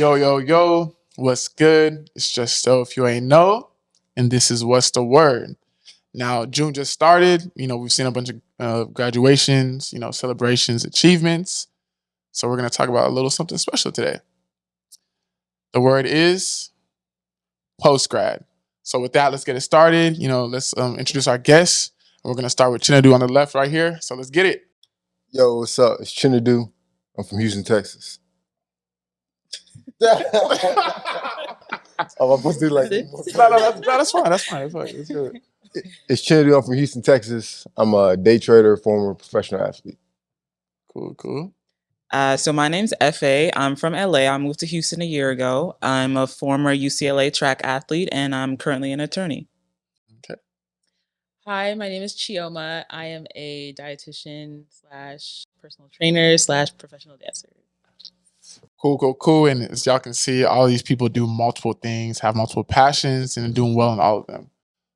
Yo, yo, yo, what's good? It's just so if you ain't know, and this is What's the Word. Now, June just started. We've seen a bunch of graduations, celebrations, achievements. So we're going to talk about a little something special today. The word is Post-Grad. So with that, let's get it started. Let's introduce our guests. And we're going to start with Chinadu on the left right here. So let's get it. Yo, what's up? It's Chinadu. I'm from Houston, Texas. I'm supposed to do like That's fine. That's fine. It's good. It's Chinadu. I'm from Houston, Texas. I'm a day trader, former professional athlete. Cool. So my name's F.A. I'm from LA. I moved to Houston a year ago. I'm a former UCLA track athlete, and I'm currently an attorney. Okay. Hi, my name is Chioma. I am a dietitian / personal trainer / professional dancer. Cool. And as y'all can see, all these people do multiple things, have multiple passions, and are doing well in all of them.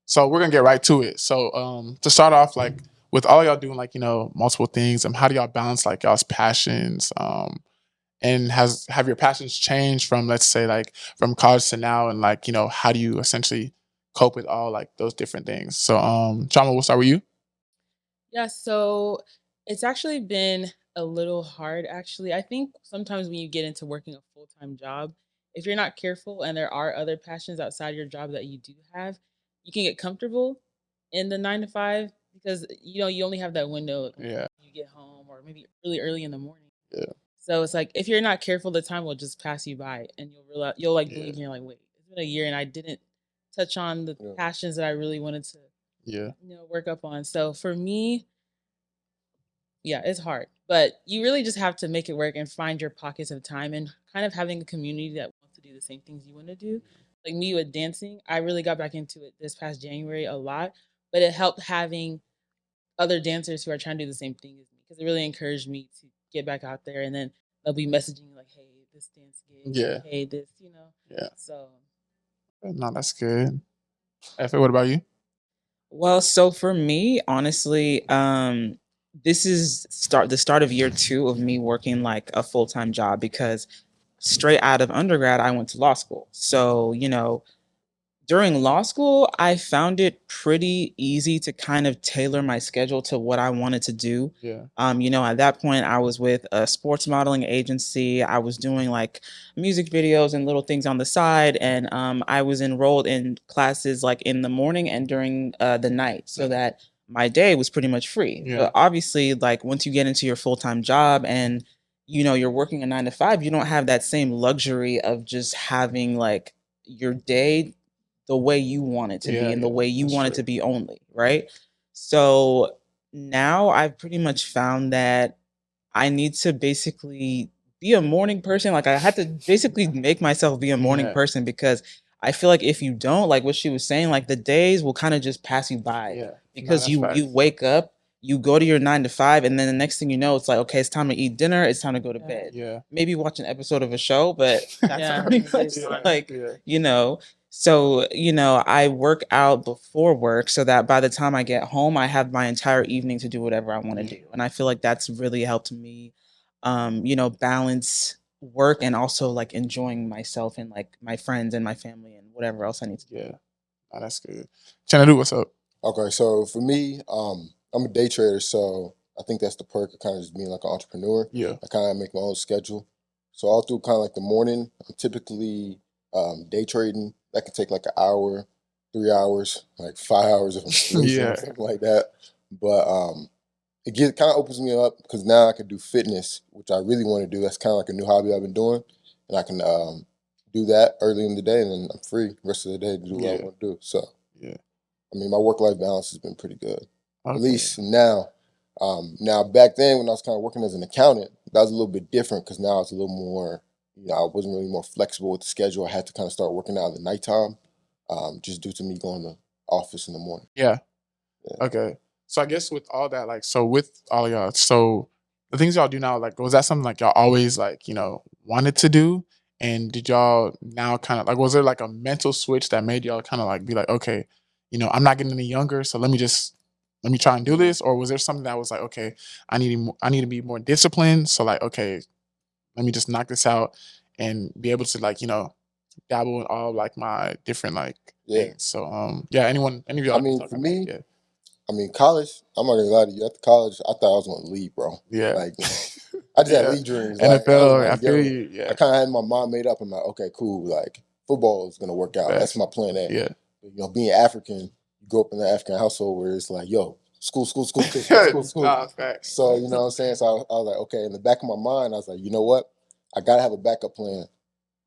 So we're gonna get right to it. So to start off, like with all y'all doing multiple things, how do y'all balance like y'all's passions? And have your passions changed from, let's say, like from college to now, and how do you essentially cope with all like those different things? So Chama, we'll start with you. Yeah, so it's actually been a little hard, actually. I think sometimes when you get into working a full-time job, if you're not careful and there are other passions outside your job that you do have, you can get comfortable in the 9 to 5 because you only have that window when you get home or maybe really early in the morning. Yeah. So it's like if you're not careful, the time will just pass you by and you'll realize blink and you're like, wait, it's been a year and I didn't touch on the passions that I really wanted to work up on. So for me, it's hard, but you really just have to make it work and find your pockets of time and kind of having a community that wants to do the same things you want to do. Like me with dancing, I really got back into it this past January a lot, but it helped having other dancers who are trying to do the same thing as me because it really encouraged me to get back out there. And then they'll be messaging like, hey, this dance gig, hey, this, So. No, that's good. Efe, what about you? Well, so for me, honestly, this is the start of year 2 of me working like a full-time job because straight out of undergrad, I went to law school. So, during law school, I found it pretty easy to kind of tailor my schedule to what I wanted to do. Yeah. At that point, I was with a sports modeling agency. I was doing like music videos and little things on the side. And I was enrolled in classes like in the morning and during the night so that my day was pretty much free. Yeah. But obviously, like once you get into your full-time job and, you're working a 9 to 5, you don't have that same luxury of just having like your day the way you want it to be and the way you want it to be only, right? So now I've pretty much found that I need to basically be a morning person. Like I had to basically make myself be a morning person because I feel like if you don't, like what she was saying, like the days will kind of just pass you by because you wake up, you go to your 9 to 5, and then the next thing you know, it's like, okay, it's time to eat dinner. It's time to go to bed. Yeah. Maybe watch an episode of a show, but that's pretty much So, I work out before work so that by the time I get home, I have my entire evening to do whatever I want to do. And I feel like that's really helped me, balance work and also like enjoying myself and like my friends and my family and whatever else I need to do. Yeah. Oh, that's good. Chinadu, what's up? Okay, so for me, I'm a day trader, so I think that's the perk of kind of just being like an entrepreneur. Yeah. I kind of make my own schedule. So all through kind of like the morning, I'm typically day trading. That can take like an hour, 3 hours, like 5 hours if I'm racing or something like that. But it kind of opens me up because now I can do fitness, which I really want to do. That's kind of like a new hobby I've been doing. And I can do that early in the day and then I'm free the rest of the day to do what I want to do. So, I mean, my work-life balance has been pretty good. Okay. At least now. Now, back then when I was kind of working as an accountant, that was a little bit different because now it's a little more, I wasn't really more flexible with the schedule. I had to kind of start working out in the nighttime just due to me going to the office in the morning. Yeah. Okay. So I guess with all that, like, so with all of y'all, so the things y'all do now, like, was that something like y'all always like, wanted to do? And did y'all now kind of like, was there like a mental switch that made y'all kind of like be like, okay, I'm not getting any younger, so let me try and do this? Or was there something that was like, okay, I need to be more disciplined, so like, okay, let me just knock this out and be able to like, dabble in all like my different like things. So any of y'all? I mean, for me, college, I'm not gonna lie to you. After college, I thought I was gonna leave, bro. Yeah. Like, I just had league dreams. Like, NFL, I I was feel like, you. Yeah. I kind of had my mind made up. I'm like, okay, cool. Like, football is gonna work out. That's my plan A. Yeah. Being African, you grow up in an African household where it's like, yo, school. Facts. So you know what I'm saying. So I was like, okay. In the back of my mind, I was like, you know what? I gotta have a backup plan.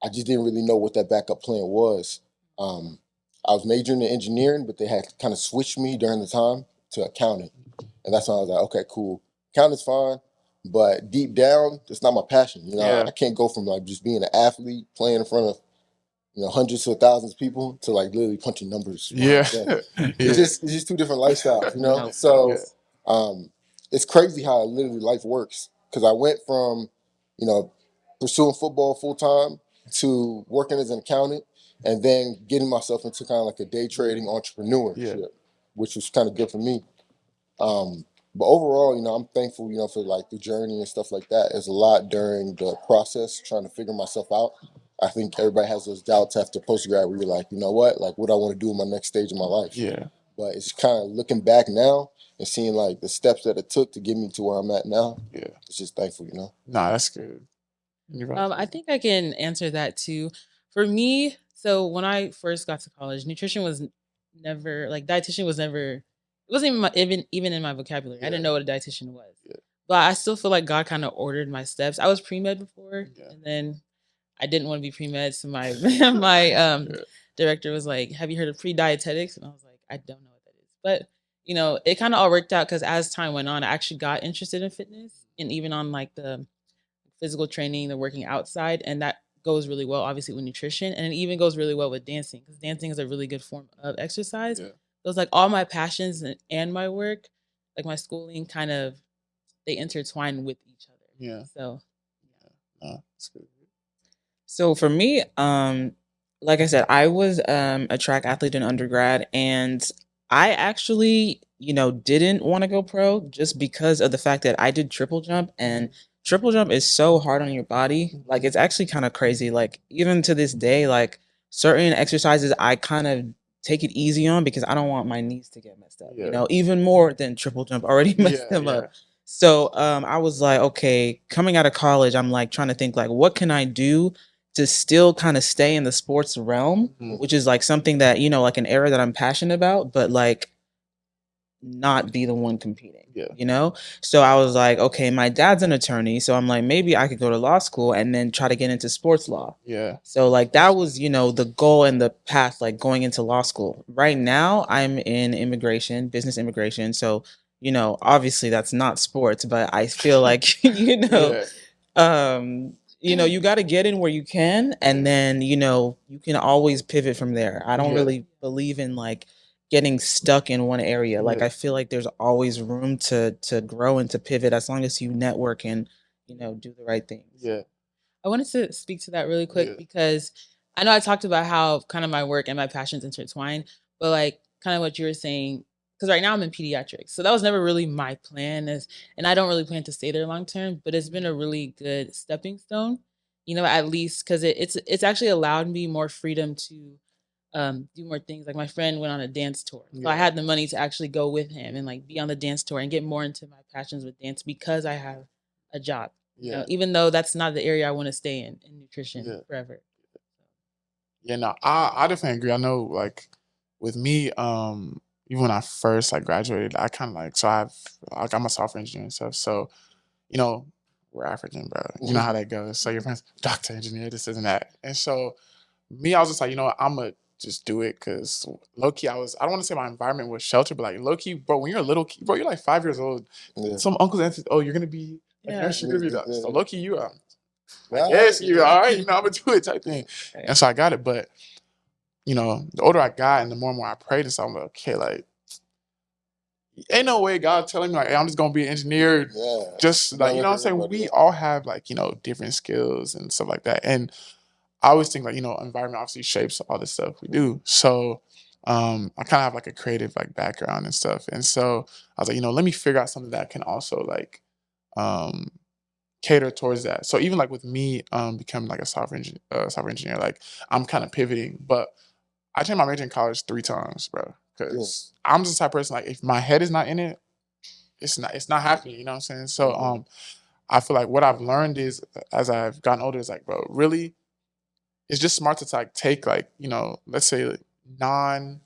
I just didn't really know what that backup plan was. I was majoring in engineering, but they had kind of switched me during the time to accounting. And that's when I was like, okay, cool. Accounting's fine, but deep down, it's not my passion. I can't go from like just being an athlete, playing in front of hundreds to thousands of people to like literally punching numbers. Yeah. It's just two different lifestyles, So it's crazy how literally life works. Because I went from, pursuing football full time to working as an accountant and then getting myself into kind of like a day trading entrepreneurship, which was kind of good for me. But overall, I'm thankful, for like the journey and stuff like that. There's a lot during the process trying to figure myself out. I think everybody has those doubts after post-grad where you're like, you know what I want to do in my next stage of my life. Yeah. But it's kind of looking back now and seeing like the steps that it took to get me to where I'm at now. Yeah. It's just thankful, Nah, that's good. I think I can answer that too. For me, so when I first got to college, nutrition was never like dietitian was never. It wasn't even in my vocabulary. I didn't know what a dietitian was. But I still feel like God kind of ordered my steps. I was pre-med before, and then I didn't want to be pre-med, so my director was like, "Have you heard of pre-dietetics?" And I was like, "I don't know what that is." But it kind of all worked out because as time went on, I actually got interested in fitness and even on like the physical training, the working outside, and that goes really well, obviously, with nutrition, and it even goes really well with dancing because dancing is a really good form of exercise. So it's like all my passions and my work, like my schooling, kind of they intertwine with each other. Yeah. So, that's good. So for me, like I said, I was a track athlete in undergrad, and I actually, didn't want to go pro just because of the fact that I did triple jump, and triple jump is so hard on your body. Like it's actually kind of crazy. Like even to this day, like certain exercises I kind of take it easy on because I don't want my knees to get messed up. Even more than triple jump already messed them up. So I was like, okay, coming out of college, I'm like trying to think like, what can I do to still kind of stay in the sports realm, which is like something that, like an area that I'm passionate about, but like not be the one competing, So I was like, okay, my dad's an attorney. So I'm like, maybe I could go to law school and then try to get into sports law. Yeah. So like that was, the goal and the path, like going into law school. Right now I'm in business immigration. So, obviously that's not sports, but I feel like, you got to get in where you can, and then, you can always pivot from there. I don't really believe in like getting stuck in one area. Like I feel like there's always room to grow and to pivot as long as you network and, do the right things. Yeah. I wanted to speak to that really quick because I know I talked about how kind of my work and my passions intertwine, but like kind of what you were saying, because right now I'm in pediatrics. So that was never really my plan and I don't really plan to stay there long term, but it's been a really good stepping stone, at least because it's actually allowed me more freedom to do more things. Like my friend went on a dance tour. So I had the money to actually go with him and like be on the dance tour and get more into my passions with dance because I have a job. Even though that's not the area I want to stay in nutrition forever. Yeah, no, I definitely agree. I know like with me, even when I first like graduated, I kind of like I got my software engineering and stuff. So, we're African, bro. You know how that goes. So your friends, doctor, engineer, this isn't that. And so me, I was just like, I'm gonna just do it because low key, I don't want to say my environment was sheltered, but like low key, bro, when you're a little kid, bro, you're like 5 years old. Some uncles and aunties, oh, you're gonna be a nurse, you're gonna be that. So low key, you are. Like, yes, you're all right. I'm gonna do it type thing. And so I got it, but the older I got and the more and more I prayed, and so I'm like, okay, like, ain't no way God telling me like, hey, I'm just gonna be an engineer. Just like, what I'm saying? We all have like, different skills and stuff like that. And I always think like, environment obviously shapes all the stuff we do. So I kind of have like a creative like background and stuff. And so I was like, let me figure out something that can also like cater towards that. So even like with me becoming like a software engineer, like I'm kind of pivoting, but I changed my major in college 3 times, bro. Because I'm just the type of person, like if my head is not in it, it's not happening. You know what I'm saying? So I feel like what I've learned is as I've gotten older is like, bro, really, it's just smart to like take like, you know, let's say like non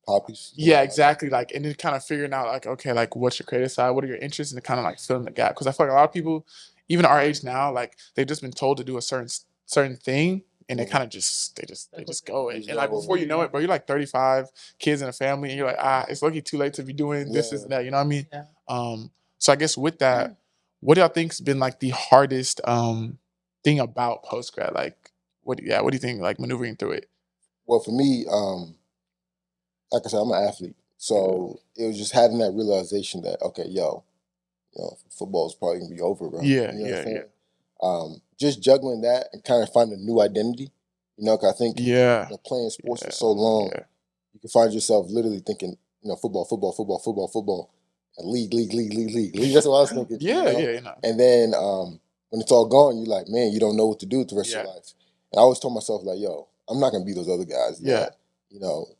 hobbies. Yeah, exactly. Like, and then kind of figuring out like, okay, like what's your creative side? What are your interests? And kind of like filling the gap. Because I feel like a lot of people, even our age now, like they've just been told to do a certain thing, and they kind of they just go. And like before you know it, bro, you're like 35, kids and a family, and you're like, it's lucky too late to be doing this and that. You know what I mean? Yeah. So I guess with that, what do y'all think's been like the hardest thing about post grad? Like, what do you think? Like maneuvering through it. Well, for me, like I said, I'm an athlete, so it was just having that realization that okay, football is probably gonna be over, bro. Just juggling that and kind of finding a new identity, because I think playing sports for so long, you can find yourself literally thinking, football, football, football, football, football, and league. That's what I was thinking. And then when it's all gone, you're like, man, you don't know what to do with the rest of your life. And I always told myself like, yo, I'm not gonna be those other guys. That,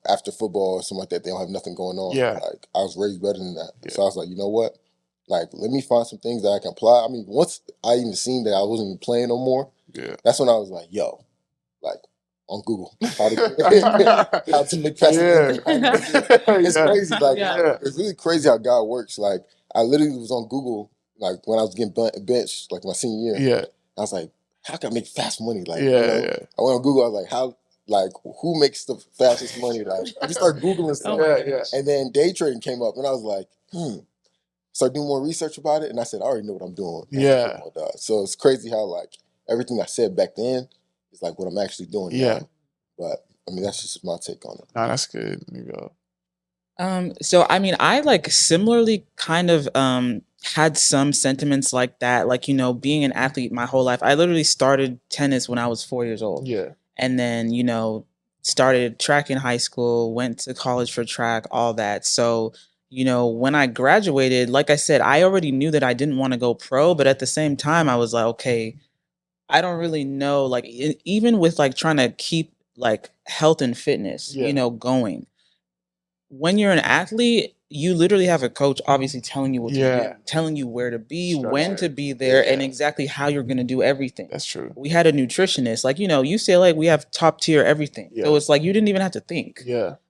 after football or something like that, they don't have nothing going on. Like I was raised better than that. So I was like, you know what? Like, let me find some things that I can apply. I mean, once I even seen that I wasn't even playing no more, that's when I was like, yo, like on Google, how to make passive income. It's crazy. Like, it's really crazy how God works. Like, I literally was on Google, like when I was getting benched, like my senior year. I was like, how can I make fast money? Like, I went on Google. I was like, how? Like, who makes the fastest money? Like, I just started Googling stuff. And then day trading came up, and I was like, Started doing more research about it, and I said, I already know what I'm doing. So it's crazy how like everything I said back then is like what I'm actually doing now. But I mean, that's just my take on it. No, that's good. There you go. So I mean, I like similarly kind of had some sentiments like that. Like, being an athlete my whole life. I literally started tennis when I was 4 years old. And then, started track in high school, went to college for track, all that. So, when I graduated, like I said, I already knew that I didn't want to go pro, but at the same time, I was like, okay, I don't really know, like even with like trying to keep like health and fitness, going. When you're an athlete, you literally have a coach obviously telling you what to do, telling you where to be, when to be there, and exactly how you're going to do everything. That's true. We had a nutritionist, like, UCLA, we have top tier everything. So it's like you didn't even have to think.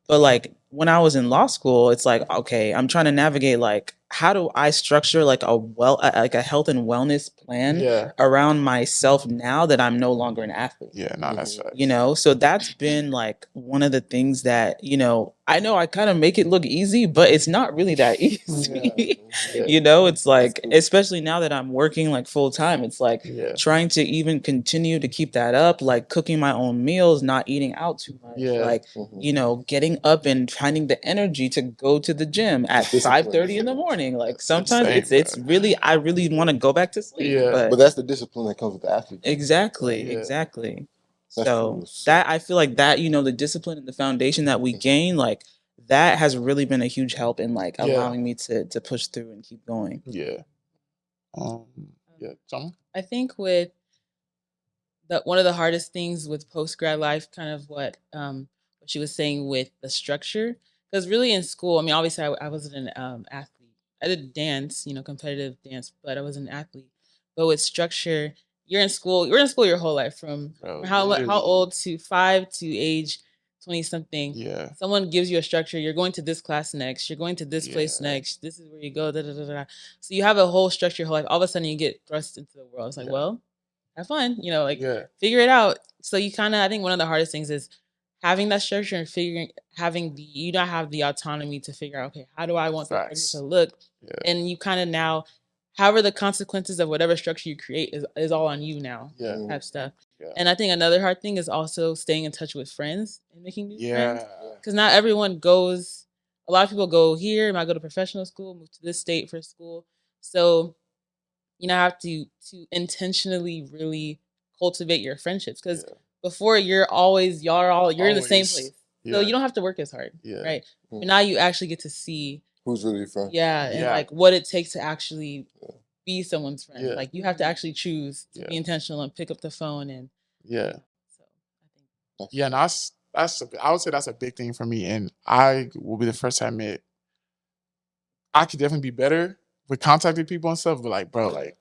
But like when I was in law school, it's like, okay, I'm trying to navigate like how do I structure like a health and wellness plan around myself now that I'm no longer an athlete. That's right. So that's been like one of the things that, I know I kind of make it look easy, but it's not really that easy. It's like, especially now that I'm working like full time, it's like trying to even continue to keep that up, like cooking my own meals, not eating out too much, like, getting up and finding the energy to go to the gym at 5:30 in the morning. Like sometimes it's really, I really want to go back to sleep. But that's the discipline that comes with the athlete. Exactly. So that I feel like that, the discipline and the foundation that we gain, like that has really been a huge help in like allowing me to push through and keep going. I think with one of the hardest things with post-grad life, kind of what she was saying with the structure, because really in school, I mean, obviously I wasn't an athlete. I did dance, competitive dance, but I was an athlete. But with structure, you're in school your whole life from how old to 5 to age 20 something. Someone gives you a structure. You're going to this class next. You're going to this place next. This is where you go. Da, da, da, da. So you have a whole structure your whole life. All of a sudden you get thrust into the world. It's like, well, have fun, figure it out. So you kind of, I think one of the hardest things is having that structure and you don't have the autonomy to figure out, okay, how do I want the structure to look? And you kind of now, however the consequences of whatever structure you create is all on you now, type stuff. And I think another hard thing is also staying in touch with friends and making new friends. Because not everyone goes, a lot of people go here, might go to professional school, move to this state for school. So, have to intentionally really cultivate your friendships. Because before you're in the same place. So you don't have to work as hard, right? But now you actually get to see who's really your friend. And like what it takes to actually be someone's friend. Yeah. Like you have to actually choose to be intentional and pick up the phone and so I think and I would say that's a big thing for me, and I will be the first to admit I could definitely be better with contacting people and stuff, but like, bro, like,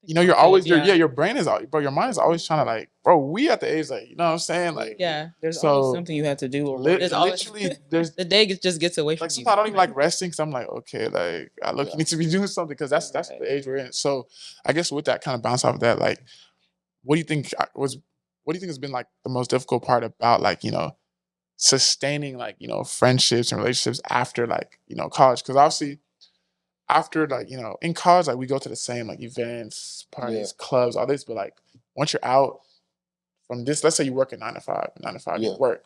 you know, you're always your brain is bro, your mind is always trying to like, bro, we at the age like, you know what I'm saying? Like, there's always something you have to do, or literally there's the day just gets away from like you. sometimes I don't even like resting because I'm like, okay, like I look you need to be doing something because that's the age we're in. So I guess with that kind of bounce off of that, like, what do you think has been like the most difficult part about like, you know, sustaining like, you know, friendships and relationships after like, you know, college? Because obviously after like, you know, in college, like we go to the same like events, parties, clubs, all this, but like once you're out from this, let's say you work at 9 to 5, you work,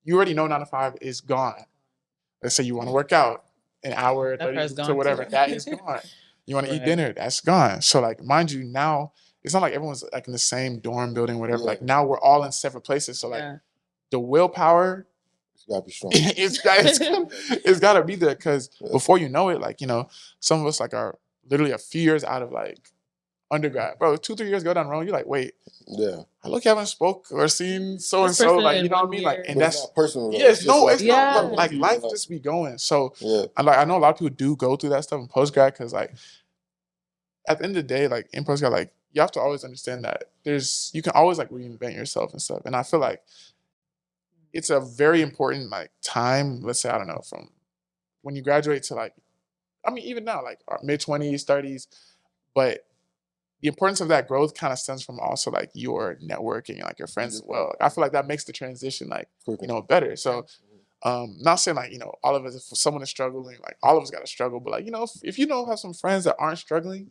you already know 9 to 5 is gone. Let's say you want to work out an hour, 30 to whatever, that is gone. You want to eat dinner, that's gone. So like, mind you, now it's not like everyone's like in the same dorm building, whatever. Like now we're all in separate places. So like the willpower, it's gotta be strong. it's gotta be there because before you know it, like, you know, some of us like are literally a few years out of like undergrad, bro. 2-3 years go down the road, you're like, wait, I look, haven't spoke or seen so and so, like, you know what I mean, like, and that's not personal. Yes, no, it's not. Like, Like life just be going. So I know a lot of people do go through that stuff in post grad because like at the end of the day, like in post grad, like you have to always understand that you can always like reinvent yourself and stuff. And I feel like it's a very important like time. Let's say I don't know, from when you graduate to like, I mean even now like mid-20s, 30s, but the importance of that growth kind of stems from also like your networking and like your friends as well. Like, I feel like that makes the transition like, you know, better. So not saying like, you know, all of us, if someone is struggling, like all of us got to struggle, but like, you know, if you know have some friends that aren't struggling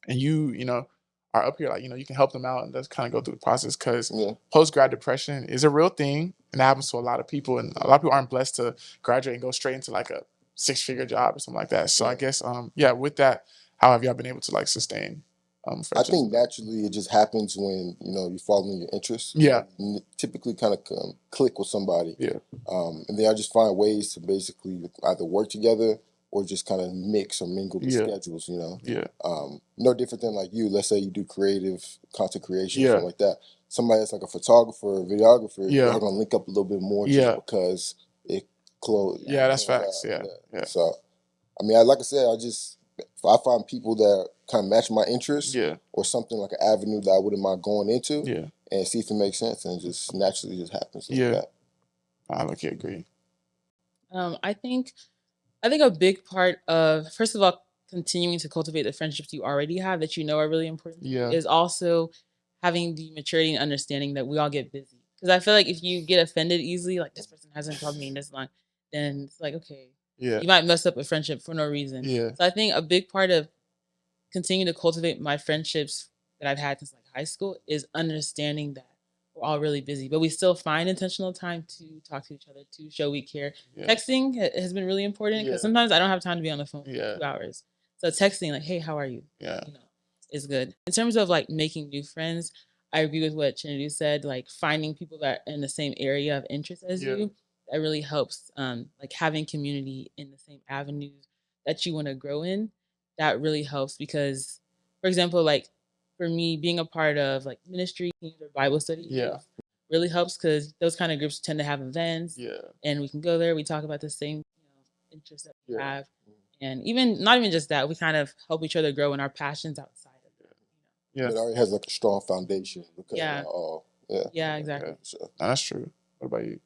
and you know are up here, like, you know, you can help them out and just kind of go through the process because post-grad depression is a real thing and it happens to a lot of people, and a lot of people aren't blessed to graduate and go straight into like a 6-figure job or something like that. So I guess with that, how have y'all been able to like sustain I think naturally it just happens when, you know, you follow your interests. You typically kind of click with somebody. And then I just find ways to basically either work together or just kind of mix or mingle the schedules, you know. No different than like you. Let's say you do creative content creation, something like that. Somebody that's like a photographer, videographer, y'all gonna link up a little bit more just because it close. That's facts. So, I mean, like I said, if I find people that kind of match my interests or something like an avenue that I wouldn't mind going into and see if it makes sense, and it just naturally just happens like that. I like you agree. I think a big part of, first of all, continuing to cultivate the friendships you already have that you know are really important is also having the maturity and understanding that we all get busy. Because I feel like if you get offended easily, like this person hasn't called me in this long, then it's like, okay, you might mess up a friendship for no reason. So I think a big part of continuing to cultivate my friendships that I've had since like high school is understanding that we're all really busy, but we still find intentional time to talk to each other, to show we care. Texting has been really important because sometimes I don't have time to be on the phone for 2 hours. So texting like, hey, how are you? You know, is good. In terms of like making new friends, I agree with what Trinity said, like finding people that are in the same area of interest as you. That really helps. Like having community in the same avenues that you want to grow in, that really helps because, for example, like for me, being a part of like ministry teams or Bible study really helps because those kind of groups tend to have events and we can go there, we talk about the same interests that we have. And even not even just that, we kind of help each other grow in our passions outside of it. It already has like a strong foundation because exactly. That's true. What about you?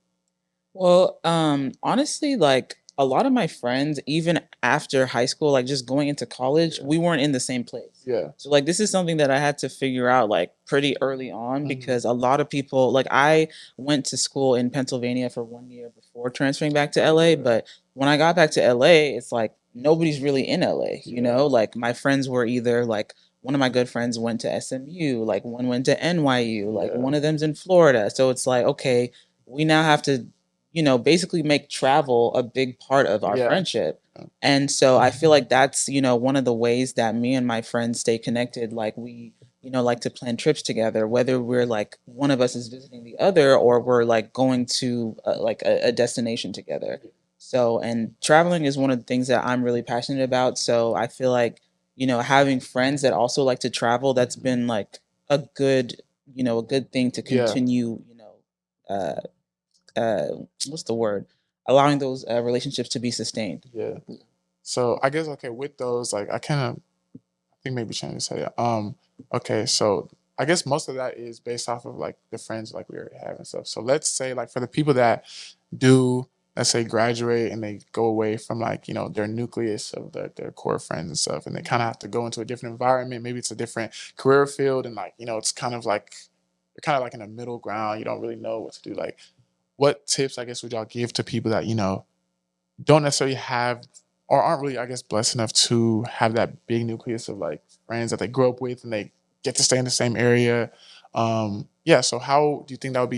Well, honestly, like a lot of my friends, even after high school, like just going into college, we weren't in the same place. So like this is something that I had to figure out like pretty early on because a lot of people, like I went to school in Pennsylvania for 1 year before transferring back to LA, but when I got back to LA, it's like nobody's really in LA, you know? Like my friends were either like one of my good friends went to SMU, like one went to NYU, like one of them's in Florida. So it's like, okay, we now have to, you know, basically make travel a big part of our friendship. And so I feel like that's, you know, one of the ways that me and my friends stay connected. Like we, you know, like to plan trips together, whether we're like one of us is visiting the other or we're like going to like a destination together. So, and traveling is one of the things that I'm really passionate about. So I feel like, having friends that also like to travel, that's been like a good thing to continue, what's the word? Allowing those relationships to be sustained. Yeah. So I guess, okay, with those, like, I think maybe Shannon said it. Okay, so I guess most of that is based off of like the friends like we already have and stuff. So let's say like for the people that do, let's say, graduate and they go away from like, their nucleus of their core friends and stuff, and they kind of have to go into a different environment. Maybe it's a different career field, and like, it's kind of like you're kind of like in a middle ground. You don't really know what to do. Like, what tips, I guess, would y'all give to people that, don't necessarily have or aren't really, I guess, blessed enough to have that big nucleus of like friends that they grew up with and they get to stay in the same area? Yeah. So how do you think what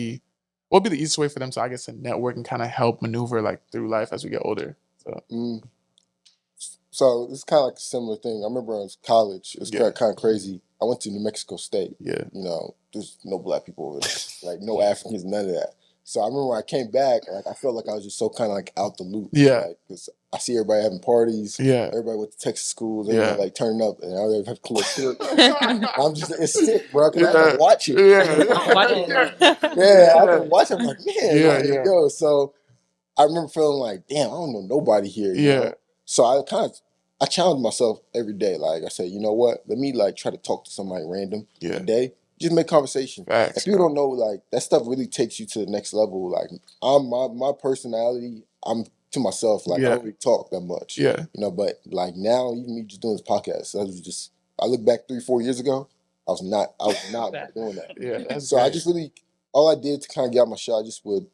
would be the easiest way for them to, I guess, to network and kind of help maneuver like through life as we get older? So it's kind of like a similar thing. I remember in college, it was kind of crazy. I went to New Mexico State. Yeah. There's no black people over there, like no Africans, none of that. So I remember when I came back, like I felt like I was just so kind of like out the loop. Yeah. Because I see everybody having parties. Yeah. Everybody went to Texas schools. Everybody like turning up, and I would have cool shit. It's sick, bro. Cause I can watch it. I can watch it. I'm like, man, yo. So I remember feeling like, damn, I don't know nobody here. You know? So I challenge myself every day. Like I say, you know what? Let me like try to talk to somebody random today. Just make conversation. Facts, if you don't know, like that stuff really takes you to the next level. Like I'm my personality, I'm to myself. Like I don't really talk that much. Yeah. But like now, even me just doing this podcast, I look back 3-4 years ago, I was not doing that. Yeah. So great. I just really, all I did to kind of get out my shot, I just would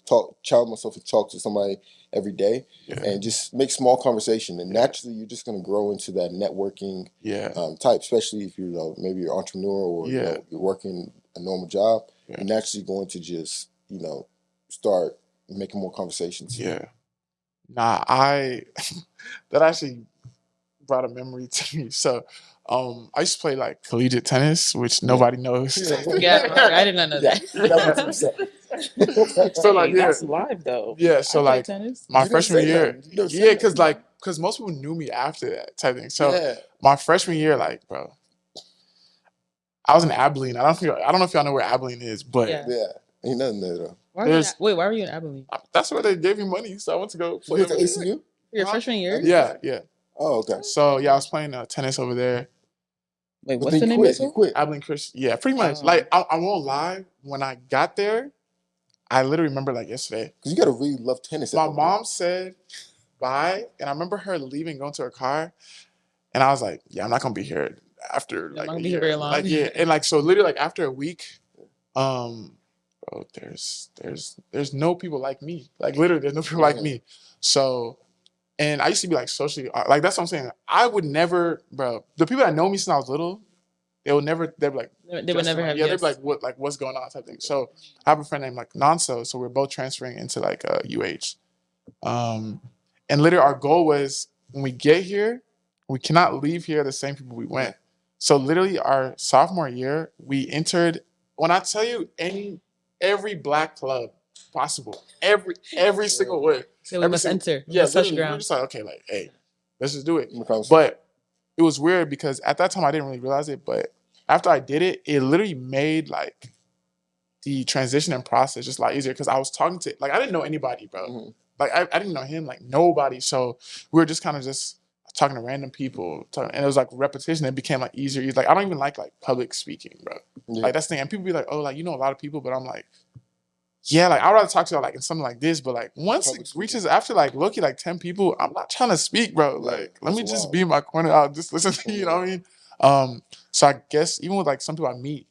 challenge myself and talk to somebody every day and just make small conversation. And naturally, you're just going to grow into that networking type, especially if you're, maybe you're an entrepreneur or you're working a normal job. You're naturally going to just, start making more conversations. Yeah. Nah, that actually brought a memory to me. So, I used to play like collegiate tennis, which nobody knows. I did not know that. So like, that's live though. Yeah, so like tennis. my freshman year, because most people knew me after that type thing. So my freshman year, like, bro, I was in Abilene. I don't know if y'all know where Abilene is, but ain't nothing there though. Why were you in Abilene? That's where they gave me money, so I went to go play. You went to ACU? Your freshman year? Yeah. Oh, okay. So I was playing tennis over there. Wait, what's the name of it? You quit. Abilene Christian. Yeah, pretty much. Like I won't lie. When I got there, I literally remember like yesterday. Because you gotta really love tennis. My mom said bye, and I remember her leaving, going to her car, and I was like, "Yeah, I'm not gonna be here after like a year." Very long. Like and like so literally like after a week, bro, there's no people like me. Like literally, there's no people like me. So. And I used to be like socially, like that's what I'm saying. I would never, bro. The people that know me since I was little, they'd be like, they would never have. Yeah, they'd be like, what's going on type thing. So I have a friend named like Nonso, so we're both transferring into like UH, and literally our goal was when we get here, we cannot leave here the same people we went. So literally our sophomore year, we entered. When I tell you every black club possible, every single way. So we must enter. Yeah, we were just like, okay, like, hey, let's just do it. But it was weird because at that time I didn't really realize it, but after I did it, it literally made like the transition and process just a lot easier because I was talking to, like, I didn't know anybody, bro. Mm-hmm. Like, I didn't know him, like, nobody. So we were just kind of just talking to random people, and it was like repetition. It became like easier. Like, I don't even like public speaking, bro. Yeah. Like, that's the thing. And people be like, oh, like, you know a lot of people, but I'm like, yeah, like I'd rather talk to y'all like in something like this, but like once it reaches after like low-key like 10 people, I'm not trying to speak, bro. Like let me just be in my corner. I'll just listen to you, you know what I mean? So I guess even with like some people I meet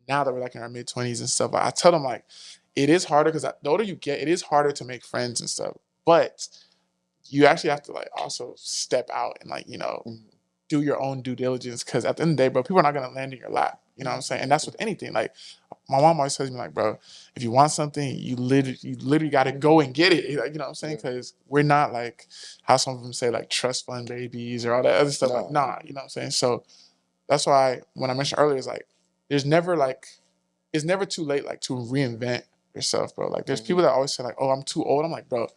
now that we're like in our mid-20s and stuff, like, I tell them like it is harder because the older you get, it is harder to make friends and stuff. But you actually have to like also step out and like, do your own due diligence because at the end of the day, bro, people are not gonna land in your lap. You know what I'm saying? And that's with anything. Like my mom always tells me, like, bro, if you want something, you literally got to go and get it. Like, you know what I'm saying? Because we're not like how some of them say, like, trust fund babies or all that other stuff. Like, nah, you know what I'm saying? So that's why when I mentioned earlier, it's like, it's never too late, like, to reinvent yourself, bro. Like, there's people that always say, like, oh, I'm too old. I'm like, bro,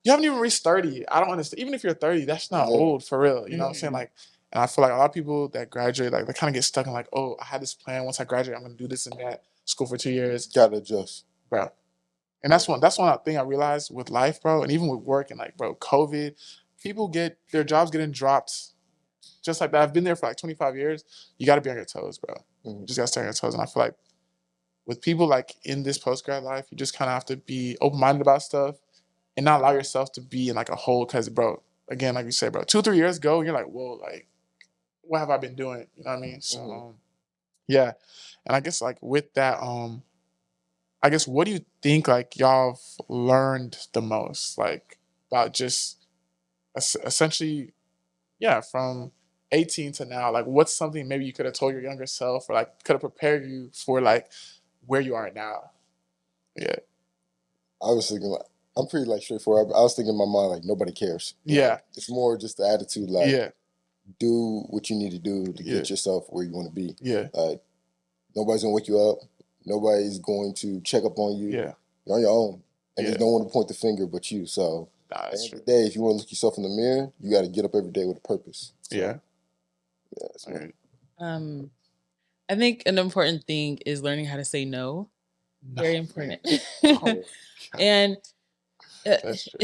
you haven't even reached 30. I don't understand. Even if you're 30, that's not old for real. You know what I'm saying? Like, And I feel like a lot of people that graduate, like they kind of get stuck in like, oh, I had this plan. Once I graduate, I'm gonna do this and that. School for 2 years, Gotta adjust, bro. And that's one thing I realized with life, bro, and even with work and like, bro, COVID, people get their jobs getting dropped just like that. I've been there for like 25 years. You got to be on your toes, bro. You just got to stay on your toes. And I feel like with people like in this post-grad life, you just kind of have to be open-minded about stuff and not allow yourself to be in like a hole. Because, bro, again, like you said, bro, 2 or 3 years ago, you're like, whoa, like, what have I been doing? You know what I mean? So, yeah. And I guess like with that, I guess what do you think like y'all have learned the most, like about just essentially, yeah, from 18 to now? Like, what's something maybe you could have told your younger self, or like could have prepared you for like where you are now? Yeah, I was thinking like, I'm pretty like straightforward. I was thinking in my mind like nobody cares. yeah, Like, it's more just the attitude like yeah, do what you need to do to yeah, get yourself where you want to be. yeah, Nobody's gonna wake you up. Nobody's going to check up on you. yeah, You're on your own, and yeah. there's no one to point the finger but you. So Nah, at the that's end of true. the day, if you want to look yourself in the mirror, you got to get up every day with a purpose. So, Yeah, yeah. That's all right. I think an important thing is learning how to say no. No, Very important. Oh, And that's true.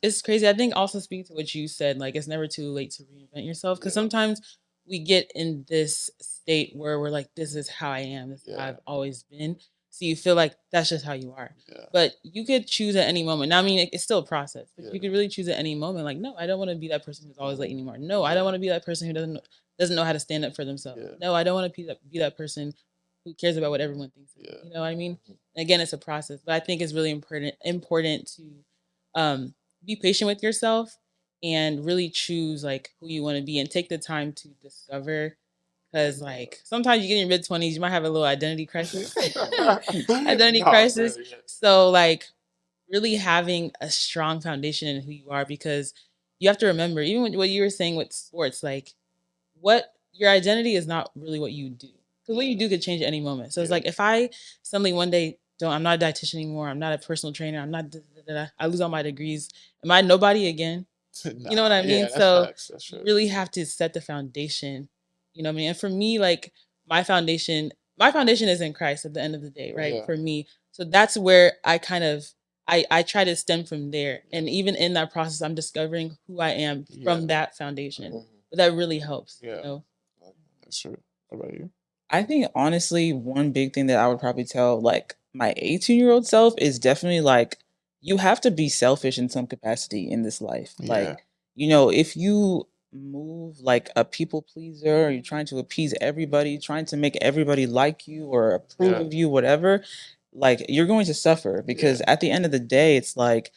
it's crazy. I think also speaking to what you said, like it's never too late to reinvent yourself. Because Yeah, sometimes we get in this state where we're like, this is how I am. This is how yeah, I've always been. So you feel like that's just how you are. yeah, But you could choose at any moment. Now, I mean, it's still a process, but yeah, you could really choose at any moment. Like, no, I don't want to be that person who's always late anymore. No, I don't want to be that person who doesn't know how to stand up for themselves. yeah, No, I don't want to be that person who cares about what everyone thinks of me. yeah, You know what I mean? And again, it's a process, but I think it's really important to um, be patient with yourself and really choose like who you want to be and take the time to discover. Because like sometimes you get in your mid-20s, you might have a little identity crisis. Identity no, crisis. really, yeah. So like really having a strong foundation in who you are, because you have to remember, even what you were saying with sports, like what your identity is not really what you do. Because what you do could change at any moment. So it's Yeah. like if I suddenly one day I'm not a dietitian anymore, I'm not a personal trainer, I'm not I lose all my degrees. Am I nobody again? You know what I mean? Yeah, that's So facts. That's you true. really have to set the foundation. You know what I mean? And for me, like my foundation is in Christ at the end of the day, right? Yeah. For me. So that's where I kind of I try to stem from there. And even in that process, I'm discovering who I am from that foundation. But that really helps. Yeah. You know? That's true. What about you? I think honestly, one big thing that I would probably tell like my 18-year-old self is definitely like you have to be selfish in some capacity in this life. Yeah. Like, if you move like a people pleaser, or you're trying to appease everybody, trying to make everybody like you or approve Yeah. of you, whatever, like you're going to suffer because at the end of the day, it's like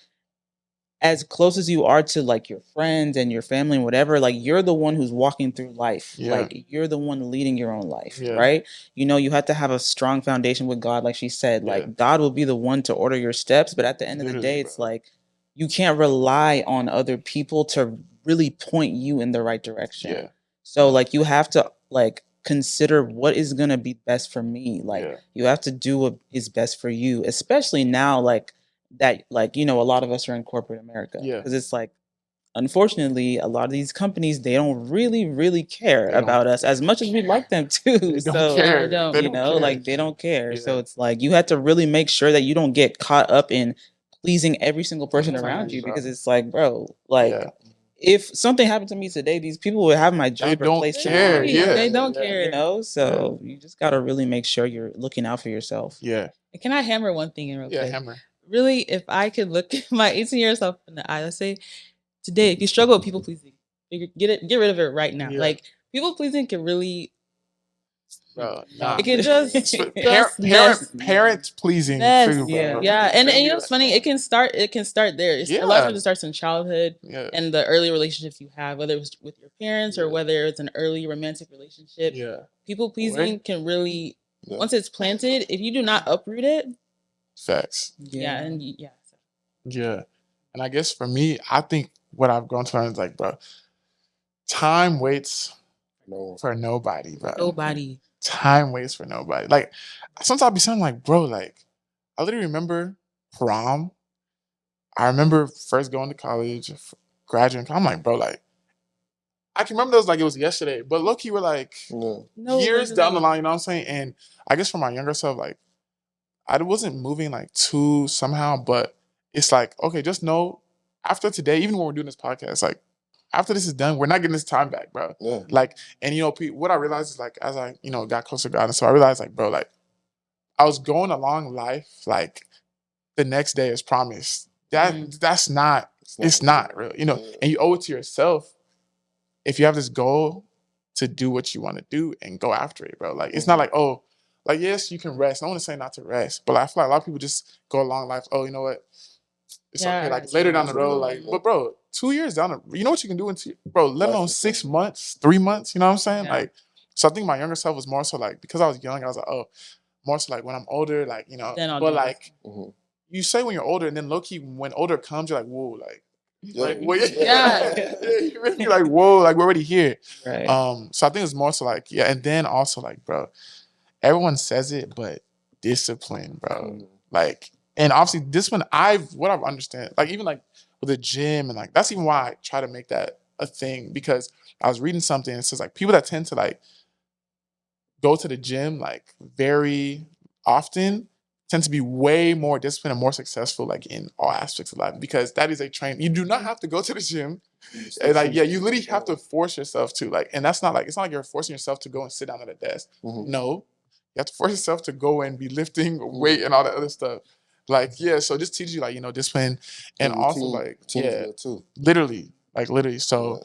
as close as you are to like your friends and your family and whatever, like you're the one who's walking through life. Yeah. Like you're the one leading your own life, Yeah. right? You have to have a strong foundation with God, like she said. Yeah. Like God will be the one to order your steps, but at the end of the Literally, day, it's bro. like you can't rely on other people to really point you in the right direction. Yeah. So like you have to like consider what is gonna be best for me. Like Yeah. you have to do what is best for you, especially now, like that, like, a lot of us are in corporate America. Yeah. Because it's like, unfortunately, a lot of these companies, they don't really, really care They don't- about us as much as we'd like them to. They don't So, care. They don't. They don't care. like they don't care. So Yeah. it's like you have to really make sure that you don't get caught up in pleasing every single person around you, Bro. because it's like, bro, like Yeah. if something happened to me today, these people would have my job don't replaced care. tomorrow. Yeah. They don't Yeah. care. So you just gotta really make sure you're looking out for yourself. Yeah. Can I hammer one thing in real Yeah. quick? Hammer. Really, if I could look my 18-year-old self in the eye, let's say today, if you struggle with people pleasing, get rid of it right now. Yeah. Like people pleasing can really, Bro, nah. it can just parent pleasing mess. too, bro. Yeah. And you know what's funny? It can start there. A lot of times it starts in childhood Yeah. and the early relationships you have, whether it was with your parents or whether it's an early romantic relationship. Yeah. People pleasing can really, Yeah. once it's planted, if you do not uproot it, Facts. yeah. Yeah. And I guess for me, I think what I've grown to learn is like, bro, time waits No. for nobody, bro. Nobody. Time waits for nobody. Like, sometimes I'll be saying, like, bro, like, I literally remember prom. I remember first going to college, graduating. I'm like, bro, like, I can remember those like it was yesterday, but look, you were like years down the line, you know what I'm saying? And I guess for my younger self, like I wasn't moving like too somehow, but it's like, okay, just know after today, even when we're doing this podcast, like after this is done, we're not getting this time back, bro. Yeah. Like, and you know, what I realized is like as I, you know, got closer to God, and so I realized like, bro, like I was going along life like the next day is promised. That's not, it's not real, you know, and you owe it to yourself if you have this goal to do what you want to do and go after it, bro. Like it's not like, oh, like yes, you can rest. I want to say not to rest, but I feel like a lot of people just go along life. Oh, you know what? It's okay. Like later down the road, like, but bro, 2 years down the, you know what you can do in bro, let alone 6 months, 3 months. You know what I'm saying? Yeah. Like, so I think my younger self was more so like because I was young, I was like, oh, more so like when I'm older, like you know, but like you say when you're older, and then low key when older comes, you're like, whoa, like. Like, well, you really like, whoa, like we're already here. Right. So I think it's more so like, yeah, and then also like, bro, everyone says it, but discipline, bro. Like, and obviously discipline, what I've understand, like even like with the gym and like that's even why I try to make that a thing because I was reading something and it says like people that tend to like go to the gym like very often tend to be way more disciplined and more successful like in all aspects of life because that is a train. You do not have to go to the gym. And like, yeah, you literally have to force yourself to like, and that's not like, it's not like you're forcing yourself to go and sit down at a desk. No, you have to force yourself to go and be lifting weight and all that other stuff. Like, yeah, so this teaches you like, you know, discipline and also like, yeah, literally. So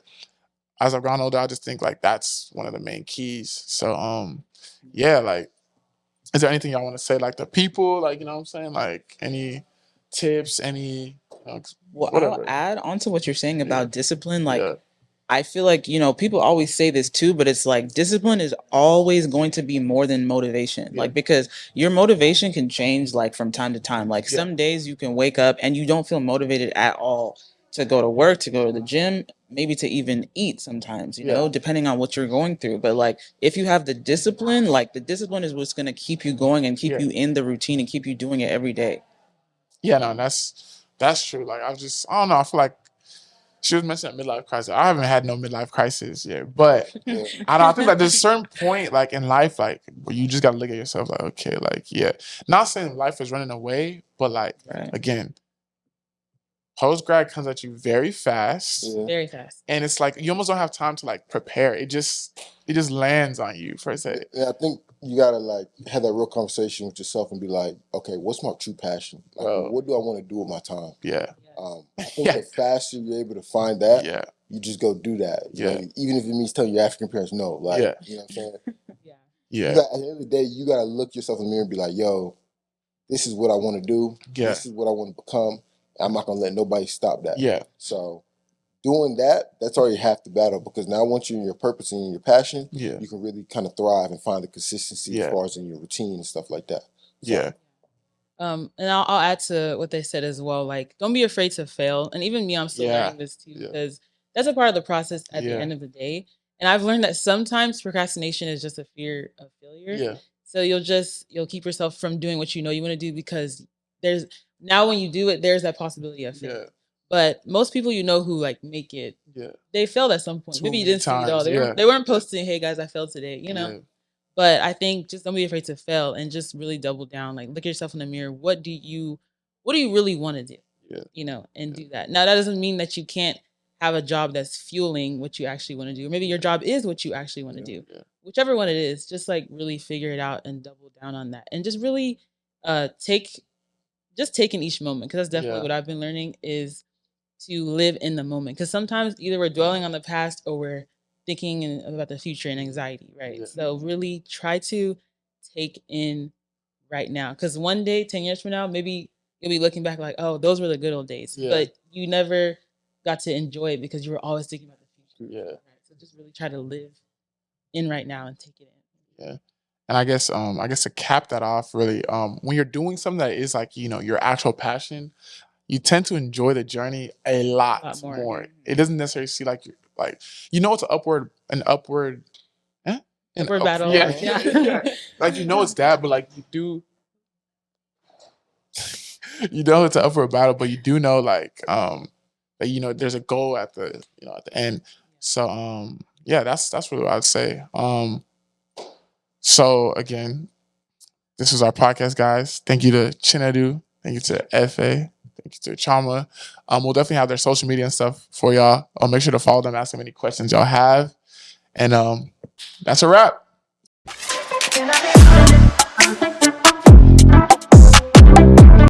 as I've grown older, I just think like that's one of the main keys. So, yeah, like, is there anything y'all want to say, like the people, like, you know what I'm saying? Like any tips, any, well, whatever. I'll add on to what you're saying about discipline. Like, I feel like, you know, people always say this too, but it's like discipline is always going to be more than motivation. Like, because your motivation can change like from time to time. Like some days you can wake up and you don't feel motivated at all to go to work, to go to the gym, maybe to even eat sometimes, you know, depending on what you're going through. But like if you have the discipline, like the discipline is what's going to keep you going and keep you in the routine and keep you doing it every day. Yeah, no, that's true. Like I don't know, I feel like she was mentioning midlife crisis. I haven't had no midlife crisis yet, but I think like there's a certain point like in life, like where you just gotta look at yourself like, okay, like not saying life is running away, but like again, post-grad comes at you very fast. Very fast. And it's like you almost don't have time to like prepare. It just lands on you per se. Yeah, I think you gotta like have that real conversation with yourself and be like, okay, what's my true passion? Like, what do I want to do with my time? I think the faster you're able to find that, you just go do that. Like, even if it means telling your African parents no. Like, you know what I'm saying? At the end of the day, you gotta look yourself in the mirror and be like, yo, this is what I want to do. This is what I want to become. I'm not gonna let nobody stop that. So doing that, that's already half the battle because now once you're in your purpose and in your passion, you can really kind of thrive and find the consistency as far as in your routine and stuff like that. So, and I'll add to what they said as well. Like, don't be afraid to fail. And even me, I'm still learning this too because that's a part of the process at the end of the day. And I've learned that sometimes procrastination is just a fear of failure. So you'll keep yourself from doing what you know you want to do because now when you do it, there's that possibility of failure. But most people you know who like make it, they failed at some point. Maybe you didn't see it all. They weren't posting, "Hey guys, I failed today," you know. But I think just don't be afraid to fail and just really double down. Like look at yourself in the mirror. What do you really want to do? You know, and do that. Now that doesn't mean that you can't have a job that's fueling what you actually want to do. Or maybe your job is what you actually want to do. Whichever one it is, just like really figure it out and double down on that. And just really take in each moment. Because that's definitely what I've been learning is to live in the moment. Because sometimes either we're dwelling on the past or we're thinking about the future and anxiety, right? So really try to take in right now. Because one day, 10 years from now, maybe you'll be looking back like, oh, those were the good old days. But you never got to enjoy it because you were always thinking about the future. Right? So just really try to live in right now and take it in. And I guess to cap that off, really, when you're doing something that is like, you know, your actual passion, you tend to enjoy the journey a lot more. It doesn't necessarily see like you know it's an upward upward battle. Like you know it's that, but like you do you know it's an upward battle, but you do know like that you know there's a goal at the end. So yeah, that's really what I'd say. So again, this is our podcast, guys. Thank you to Chinedu. Thank you to FA. Thank you to Chama. We'll definitely have their social media and stuff for y'all. Make sure to follow them, ask them any questions y'all have. And that's a wrap.